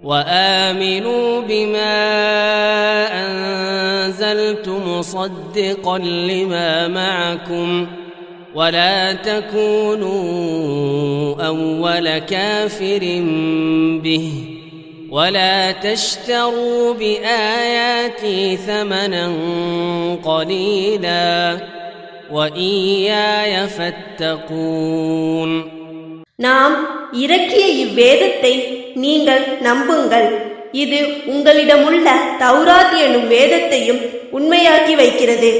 وآمنوا بما أنزلت مصدقا لما معكم ولا تكونوا أول كافر به ولا تشتروا بآياتي ثمنا قليلا وإياي فاتقون. நாம் இறக்கிய இவ்வேதத்தை நீங்கள் நம்புங்கள். இது உங்களிடமுள்ள தௌராத் எனும் வேதத்தையும் உண்மையாக்கி வைக்கிறது.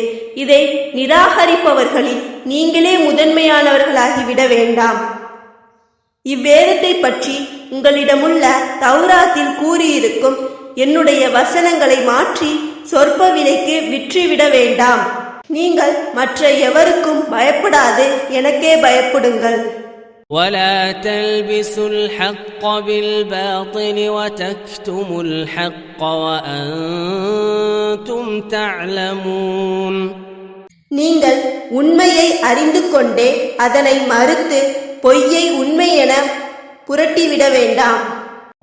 இதை நிராகரிப்பவர்களில் நீங்களே முதன்மையானவர்களாகிவிட வேண்டாம். இவ்வேதத்தை பற்றி உங்களிடமுள்ள தௌராத்தில் கூறியிருக்கும் என்னுடைய வசனங்களை மாற்றி சொற்ப விலைக்கு விற்றுவிட வேண்டாம். நீங்கள் மற்ற எவருக்கும் பயப்படாது எனக்கே பயப்படுங்கள். ولا تلبسوا الحق بالباطل وتكتموا الحق وأنتم تعلمون. நீங்கள் உண்மையை அறிந்து கொண்டே அதனை மறுத்து பொய்யை உண்மை என புரட்டிவிட வேண்டாம்.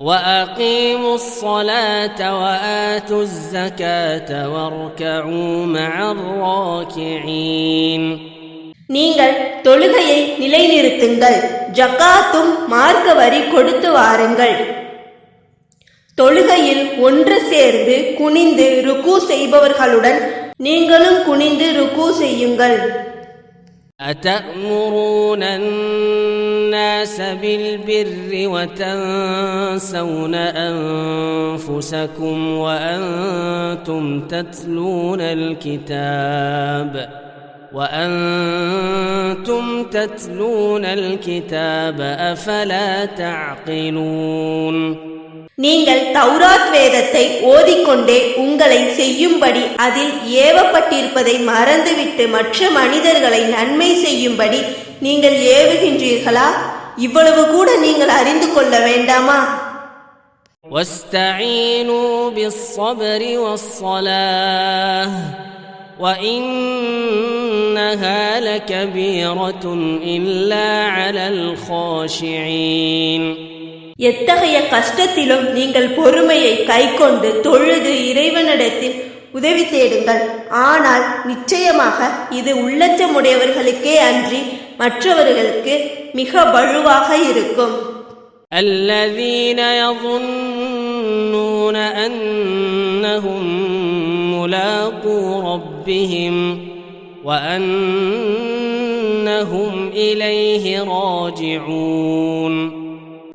وأقيموا الصلاة وآتوا الزكاة واركعوا مع الراكعين. நீங்கள் தொழுகையை நிலைநிறுத்துங்கள், ஜக்காத்தும் மார்க்க வரி கொடுத்து வாருங்கள். தொழுகையில் ஒன்று சேர்ந்து குனிந்து ருக்கு செய்பவர்களுடன் நீங்களும் குனிந்து ருக்கு செய்யுங்கள். أتأمرون الناس بالبر وتنسون أنفسكم وأنتم تتلون الكتاب أفلا تعقلون. நீங்கள் தௌராத் வேதத்தை ஓதிக்கொண்டே உங்களை செய்யும்படி அதில் ஏவப்பட்டிருப்பதை மறந்துவிட்டு மற்ற மனிதர்களை நன்மை செய்யும்படி நீங்கள் ஏவுகின்றீர்களா? இவ்வளவு கூட நீங்கள் அறிந்து கொள்ள வேண்டாமா? وَاسْتَعِينُوا بِالصَّبْرِ وَالصَّلَاةِ وَإِنَّهَا لَكَبِيرَةٌ إِلَّا عَلَى الْخَاشِعِينَ. எத்தகைய கஷ்டத்திலும் நீங்கள் பொறுமையை கைக்கொண்டு தொழுது இறைவனிடத்தில் உதவி தேடுங்கள். ஆனால் நிச்சயமாக இது உள்ளச்சமுடையவர்களுக்கே அன்றி மற்றவர்களுக்கு மிக வலுவாக இருக்கும். الذين يظنون أنهم ملاقو ربهم وأنهم إليه راجعون.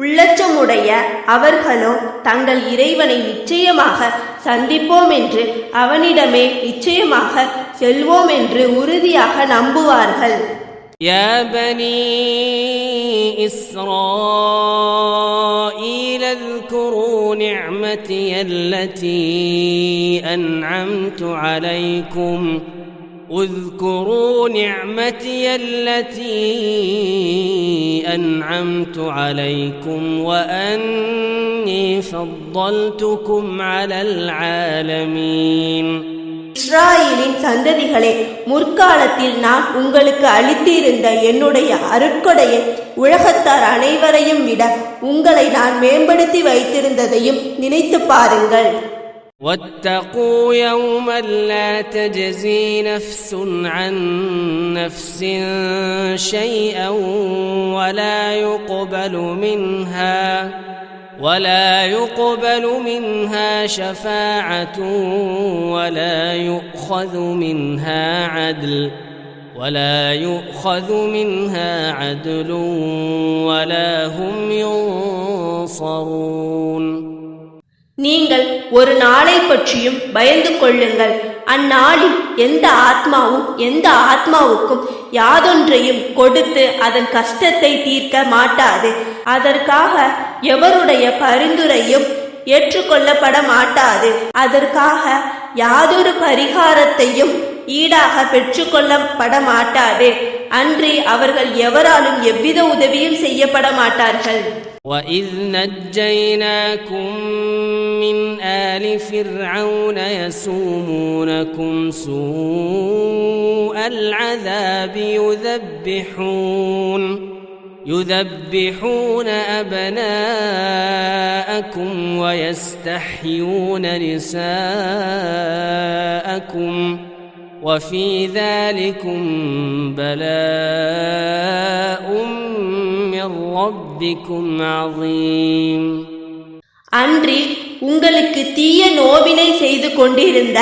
உள்ளச்சமுடைய அவர்களோ தங்கள் இறைவனை நிச்சயமாக சந்திப்போம் என்று அவனிடமே நிச்சயமாக செல்வோம் என்று உறுதியாக நம்புவார்கள். يا بني إسرائيل اذكروا نعمتي التي أنعمت عليكم اذكروا نعمتي التي أنعمت عليكم وأني فضلتكم على العالمين. இஸ்ராயேலின் சந்ததிகளே, முற்காலத்தில் நான் உங்களுக்கு அளித்திருந்த என்னுடைய அருட்கொடையை உலகத்தார் அனைவரையும் விட உங்களை நான் மேம்படுத்தி வைத்திருந்ததையும் நினைத்து பாருங்கள். واتقوا يوما لا تجزي نفس عن نفس شيئا ولا يقبل منها شفاعة ولا يؤخذ منها عدل ولا هم ينصرون. நீங்கள் ஒரு நாளை பற்றியும் பயந்து கொள்ளுங்கள். அந்நாளில் எந்த ஆத்மாவுக்கும் யாதொன்றையும் கொடுத்து அதன் கஷ்டத்தை தீர்க்க மாட்டாது. அதற்காக எவருடைய பரிந்துரையும் ஏற்றுக்கொள்ளப்பட மாட்டாது. அதற்காக யாதொரு பரிகாரத்தையும் ஈடாக பெற்றுக்கொள்ளப்பட மாட்டாது. அன்றி அவர்கள் எவராலும் எவ்வித உதவியும் செய்யப்பட மாட்டார்கள். وَإِذْ نَجَّيْنَاكُمْ مِنْ آلِ فِرْعَوْنَ يَسُومُونَكُمْ سُوءَ الْعَذَابِ يُذَبِّحُونَ أَبْنَاءَكُمْ وَيَسْتَحْيُونَ نِسَاءَكُمْ وَفِي ذَلِكُمْ بَلَاءٌ مِّن رَّبِّكُمْ عَظِيمٌ. அன்றி உங்களுக்கு தீய நோவினை செய்து கொண்டிருந்த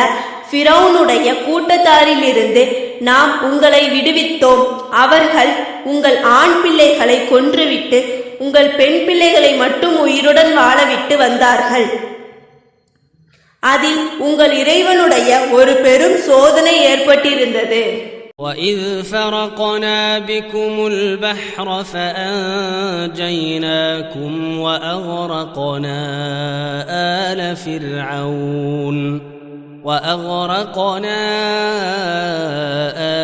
ஃபிரௌனுடைய கூட்டத்தாரிலிருந்து நாம் உங்களை விடுவித்தோம். அவர்கள் உங்கள் ஆண் பிள்ளைகளை கொன்றுவிட்டு உங்கள் பெண் பிள்ளைகளை மட்டும் உயிருடன் வாழவிட்டு வந்தார்கள். அதில் உங்கள் இறைவனுடைய ஒரு பெரும் சோதனை ஏற்பட்டிருந்தது. وَإِذْ فَرَقْنَا بِكُمُ الْبَحْرَ فَأَنْجَيْنَاكُمْ وَأَغْرَقْنَا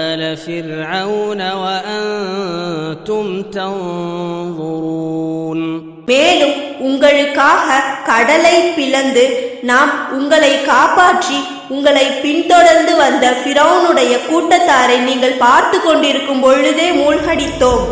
آلَ فِرْعَوْنَ وَأَنْتُمْ تَنْظُرُونَ. மேலும் உங்களுக்காக கடலை பிளந்து நாம் உங்களை காப்பாற்றி உங்களை பின்தொடர்ந்து வந்த ஃபிரௌனுடைய கூட்டத்தாரை நீங்கள் பார்த்து கொண்டிருக்கும் பொழுதே மூழ்கடித்தோம்.